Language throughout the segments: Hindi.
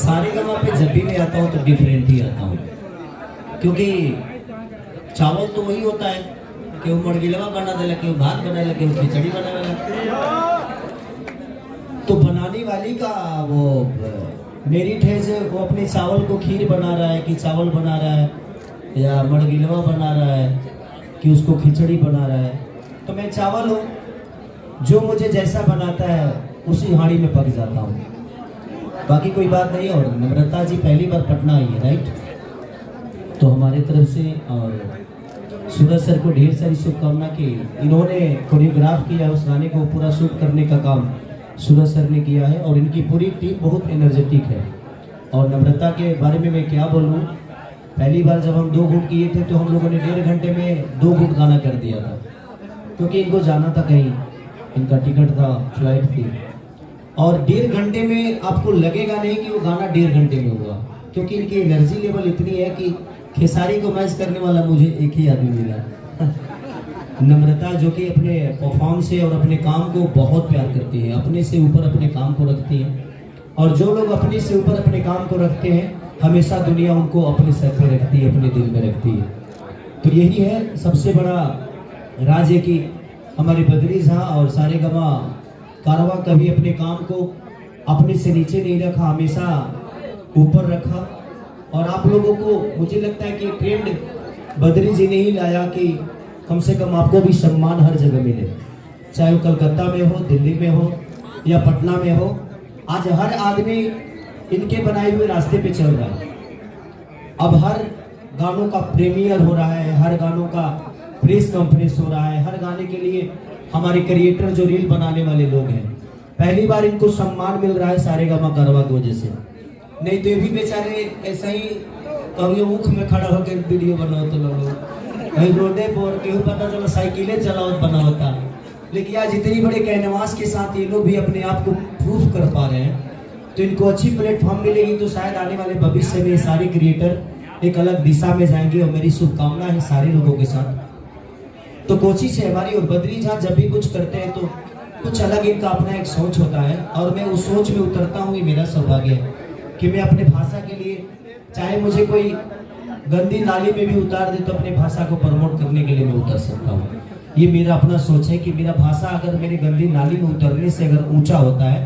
सारेगामा पे जब भी मैं आता हूँ तो डिफरेंट ही आता हूँ, क्योंकि चावल तो वही होता है कि वो मड़गिलवा बना देला, कि वो भात बना देला, कि वो खिचड़ी बना देला। तो बनाने वाली का वो मेरिट है जो वो अपने चावल को खीर बना रहा है, कि चावल बना रहा है, या मड़गिलवा बना रहा है, कि उसको खिचड़ी बना रहा है। तो मैं चावल हूँ, जो मुझे जैसा बनाता है उसी हांडी में पक जाता हूँ, बाकी कोई बात नहीं। और नम्रता जी पहली बार पटना आई है, राइट? तो हमारे तरफ से और सूरज सर को ढेर सारी शुभकामना की। इन्होंने कोरियोग्राफ किया उस गाने को, पूरा शूट करने का काम सूरज सर ने किया है, और इनकी पूरी टीम बहुत एनर्जेटिक है। और नम्रता के बारे में मैं क्या बोलूँ, पहली बार जब हम 2 घूट किए थे तो हम लोगों ने 1.5 घंटे में 2 घूट गाना कर दिया था, क्योंकि इनको जाना था कहीं, इनका टिकट था, फ्लाइट थी। और 1.5 घंटे में आपको लगेगा नहीं कि वो गाना 1.5 घंटे में हुआ, क्योंकि इनकी एनर्जी लेवल इतनी है कि खेसारी को मैच करने वाला मुझे एक ही आदमी मिला नम्रता, जो कि अपने परफॉर्म से और अपने काम को बहुत प्यार करती है, अपने से ऊपर अपने काम को रखती है। और जो लोग अपने से ऊपर अपने काम को रखते हैं, हमेशा दुनिया उनको अपने सर पे रखती है, अपने दिल में रखती है। तो यही है सबसे बड़ा राज है कि हमारे बद्री झा और सारेगामा कारवां कभी अपने काम को अपने से नीचे नहीं रखा, हमेशा ऊपर रखा। और आप लोगों को मुझे लगता है कि ट्रेंड बद्री जी ने ही लाया कि कम से कम आपको भी सम्मान हर जगह मिले, चाहे वो कलकत्ता में हो, दिल्ली में हो या पटना में हो। आज हर आदमी इनके बनाए हुए रास्ते पे चल रहा है। अब हर गानों का प्रीमियर हो रहा है, हर गानों का प्रेस कॉन्फ्रेंस हो रहा है, हर गाने के लिए हमारे क्रिएटर जो रील बनाने वाले लोग हैं, पहली बार इनको सम्मान मिल रहा है सारेगामा कारवां की वजह से। नहीं तो ये भी बेचारे ऐसा ही कभी मुख में खड़ा होकर वीडियो बनाओ तो लोग रोडे पर केहू पता चला साइकिलें चलाओ बना होता। लेकिन आज इतनी बड़े कैनवास के साथ ये लोग भी अपने आप को प्रूफ कर पा रहे हैं, तो इनको अच्छी प्लेटफॉर्म मिलेगी, तो शायद आने वाले भविष्य में सारे क्रिएटर एक अलग दिशा में जाएंगे। और मेरी शुभकामना है सारे लोगों के साथ। तो कोशिश है हमारी, और बद्री झा जब भी कुछ करते हैं तो कुछ अलग इनका अपना एक सोच होता है, और मैं उस सोच में उतरता हूँ। ये मेरा सौभाग्य है कि मैं अपने भाषा के लिए, चाहे मुझे कोई गंदी नाली में भी उतार दे तो अपने भाषा को प्रमोट करने के लिए मैं उतर सकता हूँ। ये मेरा अपना सोच है कि मेरा भाषा अगर मेरी गंदी नाली में उतरने से अगर ऊंचा होता है,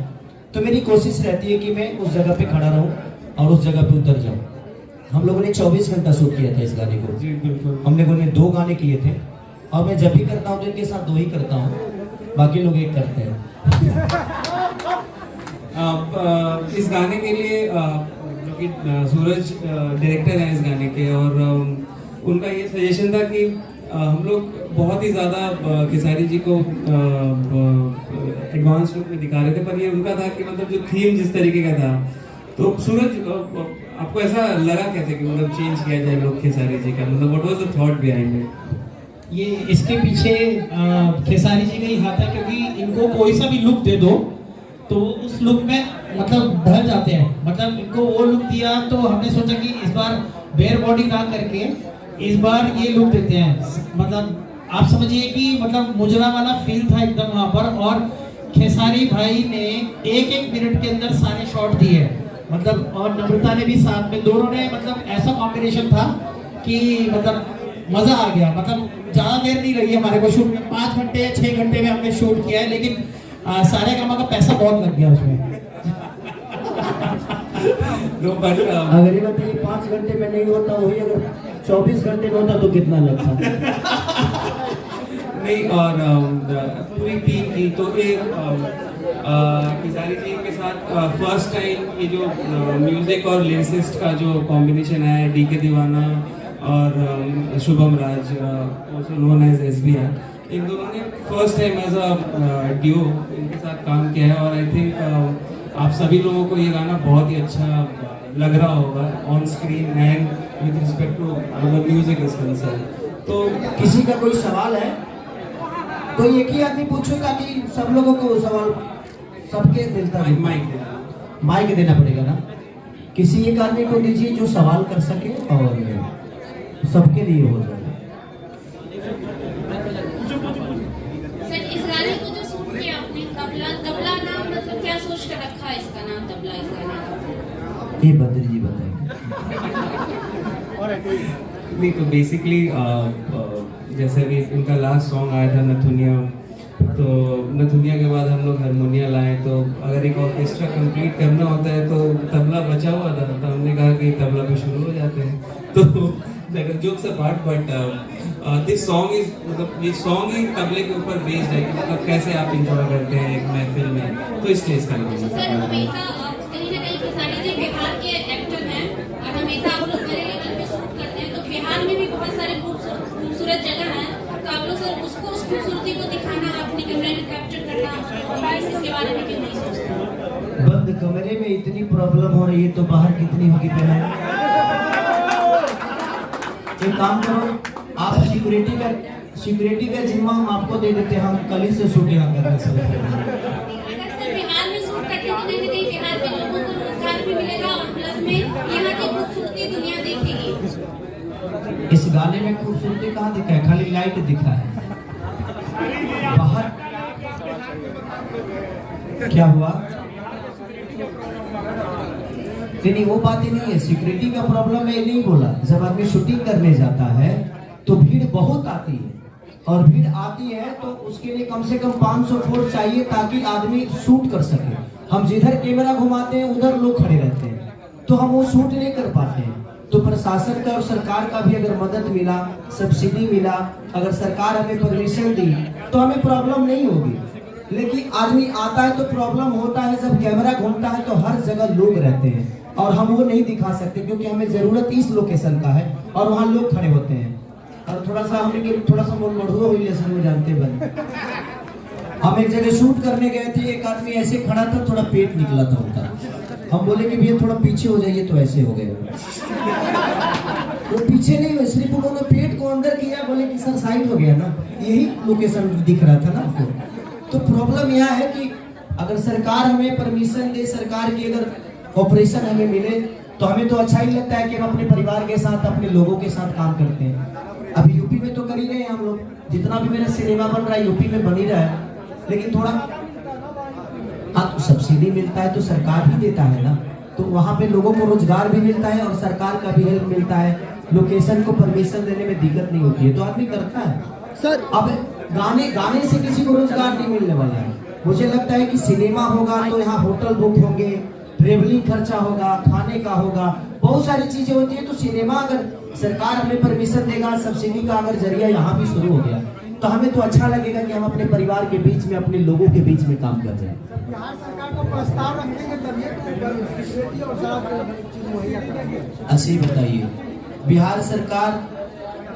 तो मेरी कोशिश रहती है कि मैं उस जगह पे खड़ा रहूं और उस जगह पे उतर जाऊं। हम लोगों ने 24 घंटा शूट किया था इस गाने को। जी बिल्कुल। हम लोगों ने 2 गाने किए थे, और मैं जब भी करता हूँ तो इनके साथ 2 ही करता हूँ, बाकी लोग एक करते हैं। इस गाने के लिए जो कि सूरज डायरेक्टर हैं इस गाने के, और उनका ये सजेशन था कि हम लोग बहुत ही ज़्यादा खेसारी जी को एडवांस लुक में दिखा रहे थे, पर ये उनका था कि मतलब जो थीम जिस तरीके का था, तो सूरज आपको ऐसा लगा कैसे कि मतलब चेंज किया जाए लोग खेसारी जी का, मतलब what was the thought behind it? ये इसके पीछे खेसारी जी का ही हाथ है, क्योंकि इनको कोई सा भी लुक दे दो तो उस लुक में मतलब ढल जाते हैं। मतलब इनको वो लुक दिया तो हमने सोचा कि इस बार बेयर बॉडी ना करके इस बार ये लुक देते हैं। मतलब आप समझिए कि मतलब मुजरा वाला फील था एकदम वहाँ पर, और खेसारी भाई ने 1-1 मिनट के अंदर सारे शॉट दिए, मतलब और नम्रता ने भी साथ में, दोनों ने मतलब ऐसा कॉम्बिनेशन था कि मतलब मजा आ गया। मतलब ज्यादा देर नहीं लगी हमारे को शूट में, 5 घंटे 6 घंटे में हमने शूट किया है, लेकिन सारेगामा का पैसा बहुत लग गया उसमें। अगर ये बताइए 5 घंटे में नहीं होता, वही अगर 24 घंटे में होता तो कितना लगता? नहीं, और पूरी टीम की तो एक खेसारी जी के साथ फर्स्ट टाइम ये जो म्यूजिक और लिरिसिस्ट का जो कॉम्बिनेशन है, डी के दीवाना और Shubham Raj, known as SBR, इन दोनों ने first time as a duo इनके साथ काम किया है। और आई थिंक आप सभी लोगों को ये गाना बहुत ही अच्छा लग रहा होगा on screen and with respect to music is concern. तो किसी का कोई सवाल है? कोई एक ही आदमी पूछेगा कि सब लोगों को सवाल सबके मिलता है? माइक देना पड़ेगा ना, किसी एक आदमी को दीजिए जो सवाल कर सके और सबके लिए हो जाए। सर, इस गाने को जो शूट किया आपने, तबला नाम मतलब क्या सोच कर रखा है इसका नाम तबला इस गाने का? ये बद्री जी बताएंगे। नहीं तो बेसिकली जैसे अभी इनका लास्ट सॉन्ग आया था नथुनिया, तो नथुनिया के बाद हम लोग हारमोनिया लाए, तो अगर एक ऑर्केस्ट्रा कंप्लीट करना होता है तो तबला बचा हुआ था, तो हमने कहा कि तबला पे शुरू हो जाते हैं। तो jokes apart, but this song is मतलब ये सॉन्ग ही तबले के ऊपर बेस्ड है कि मतलब कैसे आप इंजॉय करते हैं एक महफिल में, तो इसलिए इसका नाम सर हमेशा कहीं ना कहीं खेसारी जी बिहार के एक्टर हैं और हमेशा आप लोग बड़े लेवल पे शूट करते हैं, तो बिहार में भी बहुत सारे खूबसूरत जगह हैं, तो आप लोग सर उसको उस खूबसूरती को दिखाना, अपने कैमरे में कैप्चर करना, इसके बारे में क्यों नहीं सोचते? बंद कमरे में इतनी प्रॉब्लम हो रही है तो बाहर कितनी होगी पहले? एक काम करो, आप सिक्योरिटी का जिम्मा हम आपको दे देते हैं, हम कल ही से शूट यहाँ कर रहे हैं। अगर सर बिहार में शूट करते हैं तो कहीं ना कहीं बिहार के लोगों को रोजगार भी मिलेगा और प्लस में यहाँ की खूबसूरती दुनिया देखेगी। इस गाने में खूबसूरती कहाँ दिखा है? खाली लाइट दिखा है। बाहर क्या हुआ? नहीं, वो बात ही नहीं है। सिक्योरिटी का प्रॉब्लम मैं नहीं बोला। जब आदमी शूटिंग करने जाता है तो भीड़ बहुत आती है, और भीड़ आती है तो उसके लिए कम से कम 500 फोर्स चाहिए ताकि आदमी शूट कर सके। हम जिधर कैमरा घुमाते हैं उधर लोग खड़े रहते हैं, तो हम वो शूट नहीं कर पाते हैं। तो प्रशासन का और सरकार का भी अगर मदद मिला, सब्सिडी मिला, अगर सरकार हमें परमिशन दी तो हमें प्रॉब्लम नहीं होगी। लेकिन आदमी आता है तो प्रॉब्लम होता है। जब कैमरा घूमता है तो हर जगह लोग रहते हैं और हम वो नहीं दिखा सकते, क्योंकि हमें जरूरत इस लोकेशन का है और वहाँ लोग खड़े होते हैं। और थोड़ा सा मढ़ुआ रिलेशन में जानते बन। हम एक जगह शूट करने गए थे, एक आदमी ऐसे खड़ा था, थोड़ा पेट निकला था उनका। हम बोले कि भैया थोड़ा पीछे हो जाइए, तो ऐसे हो गए। वो पीछे नहीं हुए, सिर्फ उन्होंने पेट को अंदर किया, बोले कि सर साइड हो गया ना, यही लोकेशन दिख रहा था ना आपको। तो प्रॉब्लम यह है कि अगर सरकार हमें परमिशन दे, सरकार की अगर ऑपरेशन हमें मिले तो हमें तो अच्छा ही लगता है कि हम अपने परिवार के साथ, अपने लोगों के साथ काम करते हैं। अभी यूपी में तो कर ही रहे हैं हम लोग, जितना भी मेरा सिनेमा बन रहा है यूपी में बन ही रहा है। लेकिन थोड़ा तो सब्सिडी मिलता है तो सरकार ही देता है ना, तो वहाँ पे लोगों को रोजगार भी मिलता है और सरकार का भी हेल्प मिलता है। लोकेशन को परमिशन देने में दिक्कत नहीं होती है, तो आदमी करता है। सर अब गाने से किसी को रोजगार नहीं मिलने वाला है। मुझे लगता है कि सिनेमा होगा तो यहाँ होटल बुक होंगे, ट्रेवलिंग खर्चा होगा, खाने का होगा, बहुत सारी चीजें होती है। तो सिनेमा अगर सरकार हमें परमिशन देगा, सब्सिडी का अगर जरिया यहाँ भी शुरू हो गया तो हमें तो अच्छा लगेगा कि हम अपने परिवार के बीच में, अपने लोगों के बीच में काम कर रहे हैं। बिहार सरकार को प्रस्ताव रखेंगे तभी सिक्योरिटी और चीज मुहैया कराएंगे। अच्छा ही बताइए, बिहार सरकार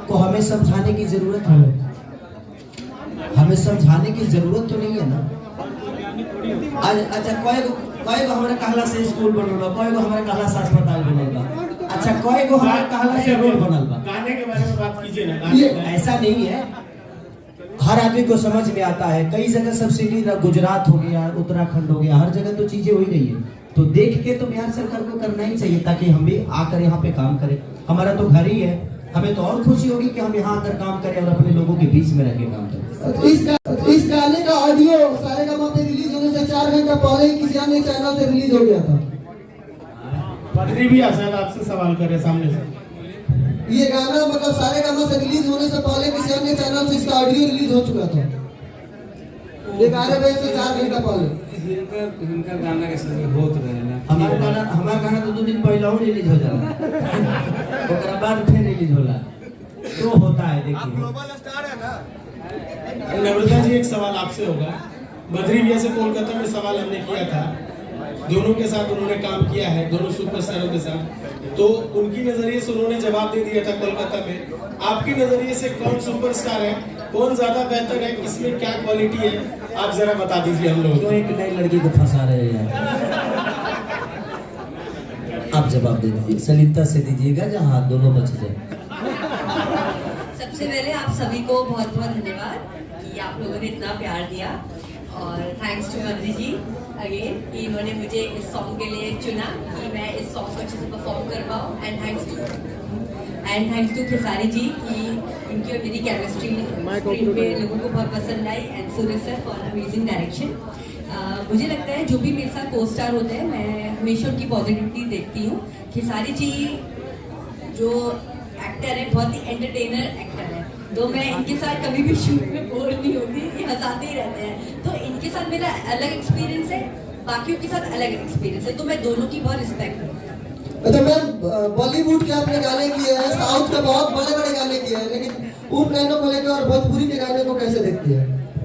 को हमें समझाने की जरूरत है? हमें समझाने की जरूरत तो नहीं है ना। अच्छा, कई गो हमारे कहला से स्कूल बनल बा, कई गो हमारे कहला से अस्पताल बनल बा। अच्छा, कई गो हमारे कहला से रोड बनल बा। गाने के बारे में बात कीजिए ना। ये ऐसा नहीं है, हर आदमी को समझ में आता है। कई जगह सब्सिडी, गुजरात हो गया, उत्तराखंड हो गया, हर जगह तो चीजें हो ही रही है। तो देख के तो बिहार सरकार को करना ही चाहिए ताकि हम भी आकर यहाँ पे काम करें। हमारा तो घर ही है, हमें तो और खुशी होगी कि हम यहाँ आकर काम करें और अपने लोगों के बीच में रह के काम करें। इस गाने का ऑडियो सारेगामा पे रिलीज होने से 4 घंटा पहले ही किसी अन्य चैनल से रिलीज हो गया था। बद्री भी आसाद आपसे सवाल करे सामने से। ये गाना मतलब सारेगामा से रिलीज होने से पहले किसी अन्य चैनल से इसका ऑडियो रिलीज हो चुका था। 11 बजे से 4 घंटा पहले। इनका गाना के समय होत रहे ना। हमारा गाना तो 2 दिन पहले ही रिलीज हो जाला, ओकरा बाद फिर रिलीज होला, तो होता है। देखिए ग्लोबल स्टार है ना। नम्रता जी, एक सवाल आपसे होगा। बद्री भैया से कोलकाता में सवाल हमने किया था, दोनों के साथ उन्होंने काम किया है, दोनों सुपरस्टारों के साथ, तो उनकी नजरिए से उन्होंने जवाब दे दिया था कोलकाता में। आपकी नजरिए से कौन सुपरस्टार है, कौन ज्यादा बेहतर है, किसमें क्या क्वालिटी है, आप जरा बता दीजिए हम लोग। क्यों एक नई लड़की को फंसा रहे हैं यार? आप जवाब दे दीजिए, सलीमता से दीजिएगा जहाँ हाथ दोनों बच जाए। सबसे पहले आप सभी को बहुत बहुत धन्यवाद कि आप लोगों ने इतना प्यार दिया, और thanks to Badri ji again कि इन्होंने मुझे इस सॉन्ग के लिए चुना कि मैं इस सॉन्ग को अच्छे से परफॉर्म कर पाऊँ। And thanks to Khesari ji कि इनकी और मेरी केमिस्ट्री स्क्रीन पे लोगों को बहुत पसंद आई। And Suraj sir for amazing direction. मुझे लगता है जो भी मेरे साथ को स्टार होते हैं मैं हमेशा उनकी पॉजिटिविटी देखती हूँ। खेसारी जी जो एक्टर है बहुत ही एंटरटेनर एक्टर है, तो मैं इनके साथ कभी भी शूट में बोर नहीं होती, ये हंसाते ही रहते हैं। तो इनके साथ मेरा अलग एक्सपीरियंस है, बाकियों के साथ अलग एक्सपीरियंस है, तो मैं दोनों की बहुत रिस्पेक्ट करती हूँ। अच्छा मैम, बॉलीवुड के आपने गाने किए हैं, साउथ के बहुत बड़े बड़े गाने किए हैं, लेकिन उप लाइनों को लेकर और भोजपुरी के गाने को कैसे देखती है?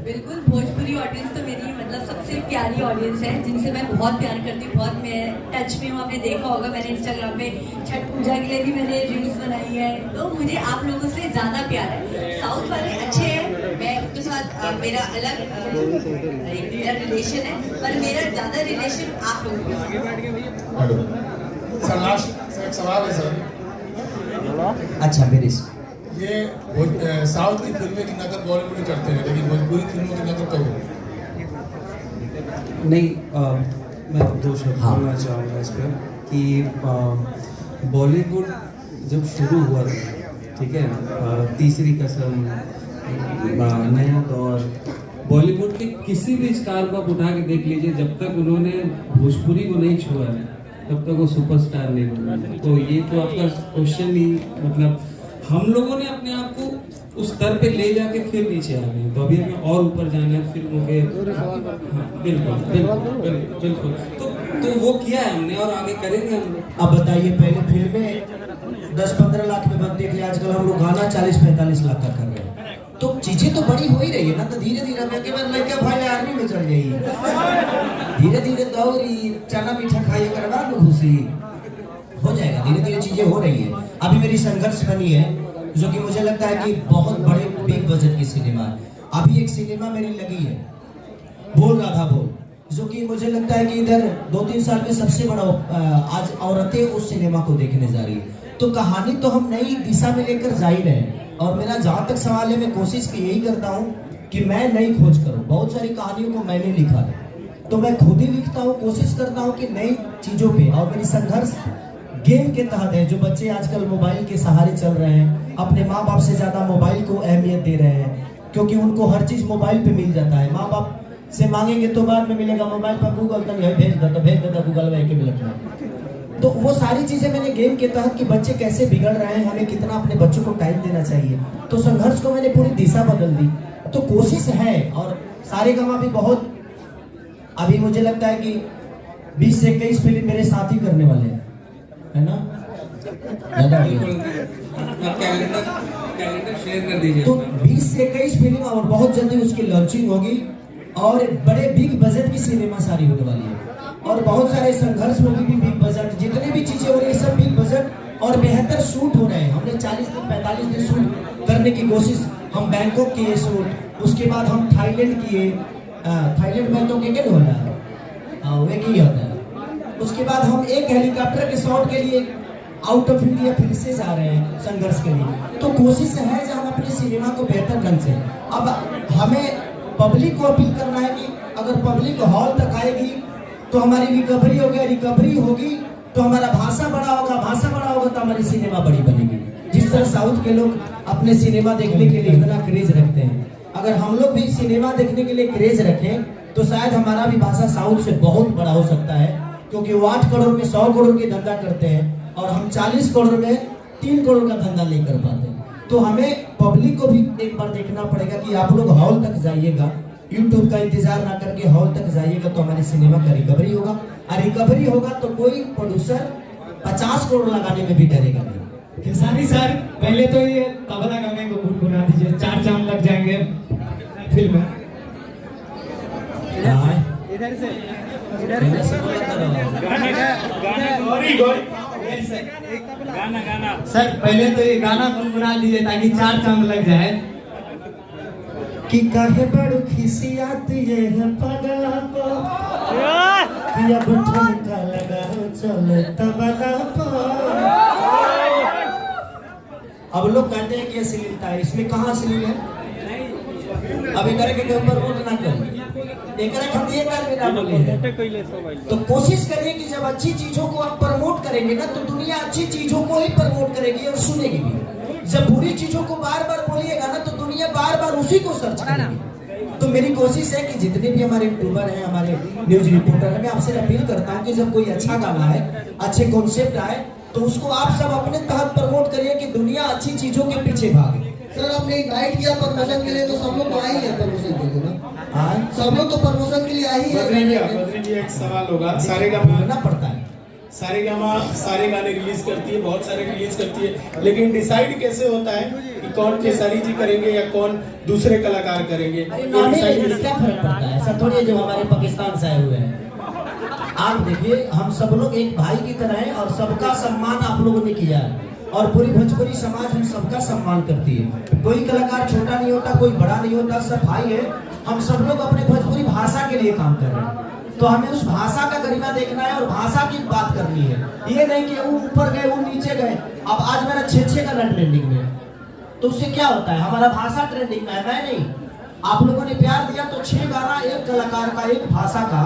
बिल्कुल, भोजपुरी ऑडियंस तो मेरी मतलब सबसे प्यारी ऑडियंस है, जिनसे मैं बहुत प्यार करती हूँ, बहुत मैं टच में हूँ। आपने देखा होगा मैंने इंस्टाग्राम पे छठ पूजा के लिए भी मैंने रील्स बनाई है, तो मुझे आप लोगों से ज़्यादा प्यार है। साउथ वाले अच्छे हैं, मैं उनके साथ मेरा अलग मेरा रिलेशन है, पर मेरा ज़्यादा रिलेशन आप लोगों के साथ। हेलो सर, लास्ट एक सवाल है सर। अच्छा मेरे ये साउथ की फिल्में की नकल बॉलीवुड करते हैं, लेकिन भोजपुरी फिल्मों की नकल कब होगी? नहीं, मैं दो शब्द हाँ। बोलना चाहूँगा इस पर कि बॉलीवुड जब शुरू हुआ था, ठीक है, तीसरी कसम, नया दौर, बॉलीवुड के किसी भी स्टार को आप उठा के देख लीजिए, जब तक उन्होंने भोजपुरी को नहीं छुआ है तब तक वो सुपरस्टार नहीं बने। तो ये तो आपका क्वेश्चन ही, मतलब हम लोगों ने अपने आप को उस स्तर पे ले जाके फिर नीचे आ गए, तो अभी हमें और ऊपर जाना है फिल्मों के। हाँ, बिल्कुल बिल्कुल बिल्कुल, तो वो किया है हमने और आगे करेंगे हम लोग। अब बताइए, पहले फिल्में 10-15 लाख में बनती थी, आजकल हम लोग गाना 40-45 लाख का कर रहे हैं। तो चीजें तो बड़ी हो ही रही है ना, तो धीरे धीरे मैं केवल लड़का भाई आर्मी में चल जाइए, धीरे धीरे दौड़ी चना मीठा खाइए करवा लो, खुशी हो जाएगा। धीरे धीरे चीजें हो रही है। अभी मेरी संघर्ष बनी है, जो कि मुझे लगता है कि बहुत बड़े बिग बजट की सिनेमा है। अभी एक सिनेमा मेरी लगी है, बोल राधा बोल, जो कि मुझे लगता है कि इधर 2-3 साल में सबसे बड़ा आज औरतें उस सिनेमा को देखने जा रही है। तो कहानी तो हम नई दिशा में लेकर जा ही रहे हैं, और मेरा जहाँ तक सवाल है, मैं कोशिश की यही करता हूँ कि मैं नई खोज करूँ। बहुत सारी कहानियों को मैंने लिखा है, तो मैं खुद ही लिखता हूँ, कोशिश करता हूँ कि नई चीज़ों पे। और मेरी संघर्ष गेम के तहत है। जो बच्चे आजकल मोबाइल के सहारे चल रहे हैं, अपने माँ बाप से ज़्यादा मोबाइल को अहमियत दे रहे हैं, क्योंकि उनको हर चीज़ मोबाइल पे मिल जाता है। माँ बाप से मांगेंगे तो बाद में मिलेगा, मोबाइल पर गूगल तो भेज देता गूगल में, एक मिनट में। तो वो सारी चीजें मैंने गेम के तहत कि बच्चे कैसे बिगड़ रहे हैं, हमें कितना अपने बच्चों को टाइम देना चाहिए, तो संघर्ष को मैंने पूरी दिशा बदल दी। तो कोशिश है, और सारेगामा भी बहुत, अभी मुझे लगता है कि 20 से 21 फिल्म मेरे साथ ही करने वाले हैं, है ना? कैलेंडर शेयर कर दीजिए। तो 20 से 21 फिल्म और बहुत जल्दी उसकी लॉन्चिंग होगी, और बड़े बिग बजट की सिनेमा सारी होने वाली है, और बहुत सारे संघर्ष में भी बिग बजट, जितनी भी चीजें हो रही है सब बिग बजट और बेहतर शूट हो रहे हैं। हमने 40 दिन 45 दिन शूट करने की कोशिश, हम बैंकॉक किए शूट, उसके बाद हम थाईलैंड किए, थाईलैंड में तो क्या हो रहा है, वे की होता है। उसके बाद हम एक हेलीकॉप्टर के शॉट के लिए आउट ऑफ इंडिया फिर से जा रहे हैं संघर्ष के लिए। तो कोशिश है कि हम अपने सिनेमा को बेहतर ढंग से, अब हमें पब्लिक को अपील करना है कि अगर पब्लिक हॉल तक आएगी तो हमारी रिकवरी होगी, रिकवरी होगी तो हमारा भाषा बड़ा होगा, भाषा बड़ा होगा तो हमारी सिनेमा बड़ी बनेगी। जिस तरह साउथ के लोग अपने सिनेमा देखने के लिए इतना क्रेज रखते हैं, अगर हम लोग भी सिनेमा देखने के लिए क्रेज रखें तो शायद हमारा भी भाषा साउथ से बहुत बड़ा हो सकता है, क्योंकि वो 8 करोड़ में 100 करोड़ की धंधा करते हैं और हम 40 करोड़ में 3 करोड़ का धंधा नहीं कर पाते। तो हमें पब्लिक को भी एक बार देखना पड़ेगा कि आप लोग हॉल तक जाइएगा, यूट्यूब का इंतजार ना करके हॉल तक जाइएगा, तो हमारी सिनेमा का रिकवरी होगा। और रिकवरी होगा तो कोई प्रोड्यूसर 50 करोड़ लगाने में भी डरेगा नहीं। खेसारी सर, पहले तो ये तबला गाने को गुनगुना दीजिए, 4 चांद लग जाएंगे फिल्म में। इधर से बोला गाना सर, पहले तो ये गाना गुनगुना दीजिए ताकि 4 चांद लग जाए। कि काहे बड़ू खिसियात ये है पगला को, कि अब ठुमका लगाओ चलो तबला को। अब लोग कहते हैं कि अश्लीलता है, इसमें कहाँ अश्लील है? अब एक के ऊपर वोट ना करें, एक हम ये कर भी ना बोले हैं। तो कोशिश करिए कि जब अच्छी चीजों को आप प्रमोट करेंगे ना, तो दुनिया अच्छी चीजों को ही प्रमोट करेगी और सुनेगी भी। जब बुरी चीजों को बार बार बोलिएगा ना, तो दुनिया बार बार उसी को सर्च करेगी। तो मेरी कोशिश है कि जितने भी हमारे यूट्यूबर हैं, हमारे न्यूज रिपोर्टर हैं, मैं आपसे अपील करता हूँ कि जब कोई अच्छा गाना है, अच्छे कॉन्सेप्ट आए, तो उसको आप सब अपने तहत प्रमोट करिए कि दुनिया अच्छी चीजों के पीछे भागे। सर आपने इनवाइट किया प्रमोशन के लिए, तो सब लोग तो आ ही है प्रमोशन के लिए ना। हाँ, सब लोग तो प्रमोशन के लिए आ ही बद्री भैया है। एक सवाल होगा। सारे बोलना पड़ता है। सारे गाने रिलीज करती है, बहुत सारे रिलीज करती है, लेकिन डिसाइड कैसे होता है कि कौन खेसारी जी करेंगे या कौन दूसरे कलाकार करेंगे? क्या फर्क पड़ता है? ऐसा थोड़ी है जो हमारे पाकिस्तान से आए हुए हैं। आप देखिए, हम सब लोग एक भाई की तरह हैं और सबका सम्मान आप लोगों ने किया है, और पूरी भोजपुरी समाज हम सबका सम्मान करती है। कोई कलाकार छोटा नहीं होता, कोई बड़ा नहीं होता, सब भाई है। हम सब लोग अपने भोजपुरी भाषा के लिए काम कर रहे हैं, तो हमें उस भाषा का गरिमा देखना है और भाषा की बात करनी है। ये नहीं कि वो ऊपर गए, वो नीचे गए। अब आज मेरा 6 गाना ट्रेंडिंग में, तो उससे क्या होता है? हमारा भाषा ट्रेंडिंग में है, मैं नहीं। आप लोगों ने प्यार दिया तो 6 गाना एक कलाकार का, एक भाषा का,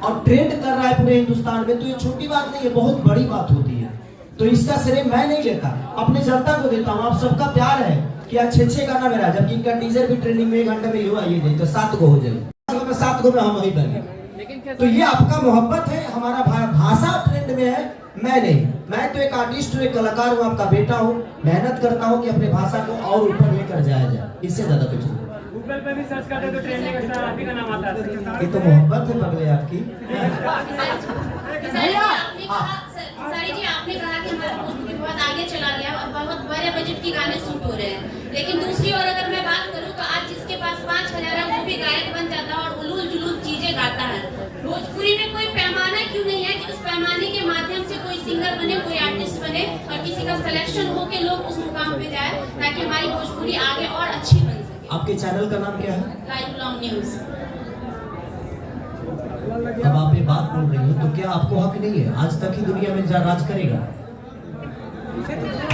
और ट्रेंड कर रहा है पूरे हिंदुस्तान में, तो ये छोटी बात नहीं है, बहुत बड़ी बात होती है। तो इसका श्रेय मैं नहीं लेता, अपने जनता को देता हूँ। आप सबका प्यार है कि आज 6 गाना मेरा, जबकि इनका टीजर भी ट्रेंडिंग में 1 घंटे में हुआ, ये नहीं तो 7 को हो जाए, 7 को में हम वही बने। तो ये आपका मोहब्बत है, हमारा भाषा ट्रेंड में है, मैं नहीं। मैं तो एक आर्टिस्ट हूँ, एक कलाकार हूँ, आपका बेटा हूँ, मेहनत करता हूँ कि अपने भाषा को और ऊपर लेकर जाया जाए, इससे ज्यादा कुछ नहीं। गूगल पे भी सर्च करते तो ट्रेंडिंग स्टार आप ही का नाम आता है। ये तो मोहब्बत है पगले आपकी। खेसारी जी, आपने कहा कि हमारा भोजपुरी बहुत आगे चला गया और बहुत बड़े बजट के गाने शूट हो रहे हैं, लेकिन दूसरी ओर अगर मैं बात करूं तो आज जिसके पास 5,000 है वो भी गायक बन जाता है और उलूल जुलूल चीजें गाता है। भोजपुरी में कोई पैमाना क्यों नहीं है कि उस पैमाने के माध्यम से कोई सिंगर बने, कोई आर्टिस्ट बने और किसी का सिलेक्शन हो के लोग उस मुकाम पे जाए, ताकि हमारी भोजपुरी आगे और अच्छी बन सके। आपके चैनल का नाम क्या है? Live long news. अब आप ये बात बोल रही हो तो क्या आपको हक नहीं है? आज तक ही दुनिया में राज करेगा।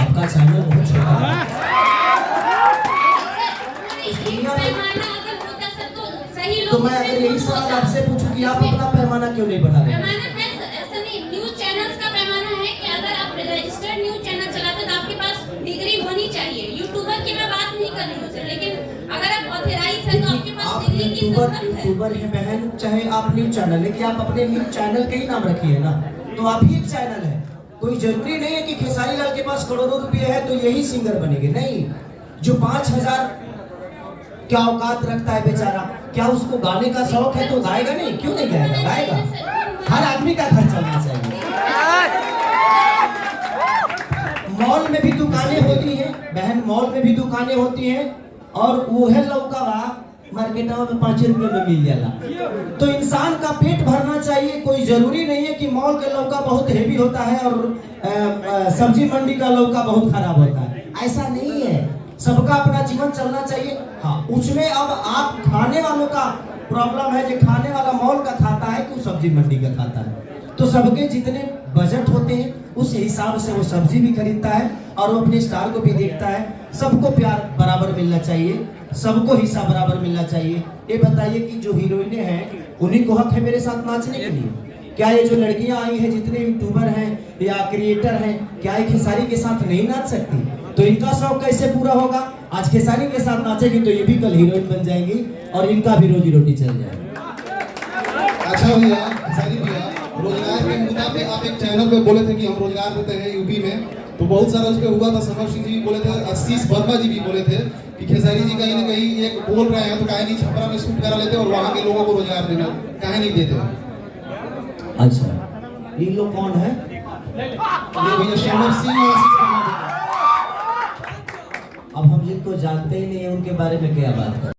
आपका चैनल बहुत छोटा है। तो मैं अगर यही सवाल आपसे पूछूं कि आप अपना पैमाना क्यों नहीं बढ़ा रहे? ऐसा नहीं, न्यूज चैनल्स का पैमाना है कि अगर आप रजिस्टर्ड न्यूज चैनल चलाते तो आपके पास डिग्री होनी चाहिए। यूट्यूबर की मैं बात नहीं कर रही हूँ सर, लेकिन अगर आप ऑथराइज हैं तो आपके पास डिग्री की जरूरत है। यूट्यूबर है बहन, चाहे आप न्यूज चैनल है, कि आप अपने न्यूज चैनल के ही नाम रखिए ना, तो आप ही एक चैनल है। कोई जरूरी नहीं है कि खेसारी लाल के पास करोड़ों रुपए है तो यही सिंगर बनेंगे, नहीं। जो 5,000 क्या औकात रखता है बेचारा, क्या उसको गाने का शौक है तो गाएगा नहीं? क्यों नहीं गाएगा? गाएगा। हर आदमी का घर चलना चाहिए। मॉल में भी दुकानें होती हैं बहन, मॉल में भी दुकानें होती हैं, और वो है लौका मार्केटवा में 5 रुपए में मिल जाला। तो इंसान का पेट भरना चाहिए। कोई जरूरी नहीं है कि मॉल का लौका बहुत हेवी होता है और सब्जी मंडी का लौका बहुत खराब होता है, ऐसा नहीं है। सबका अपना जीवन चलना चाहिए। हाँ, उसमें अब आप खाने वालों का प्रॉब्लम है, जो खाने वाला मॉल का खाता है कि सब्जी मंडी का खाता है। तो सबके जितने बजट होते हैं उस हिसाब से वो सब्जी भी खरीदता है और वो अपने स्टार को भी देखता है। सबको प्यार बराबर मिलना चाहिए, सबको हिस्सा बराबर मिलना चाहिए। ये बताइए कि जो हीरोइनें हैं उन्हीं को हक है मेरे साथ नाचने के लिए? क्या ये जो लड़कियां आई हैं, जितने यूट्यूबर हैं या क्रिएटर हैं, क्या ये खेसारी के साथ नहीं नाच सकती? तो इनका शौक कैसे पूरा होगा? आज खेसारी के साथ नाचेगी तो ये भी कल हीरोइन बन जाएंगी और इनका भी रोजी रोटी चल जाएगी। अच्छा भैया, खेसारी भैया, रोजगार के मुद्दा पे आप एक चैनल पे बोले थे कि हम रोजगार देते हैं यूपी में, तो बहुत सारा उस पे हुआ था। समर सिंह जी भी बोले थे, आशीष वर्मा जी भी बोले थे कि खेसारी जी कहीं ना कहीं एक बोल रहे हैं तो काहे नहीं छपरा में शूट करा लेते और वहाँ के लोगों को रोजगार देना, काहे नहीं देते? अच्छा, ये लोग कौन है? ये भैया समर सिंह और आशीष वर्मा जी। अब हम जिनको जानते ही नहीं है उनके बारे में क्या बात करें?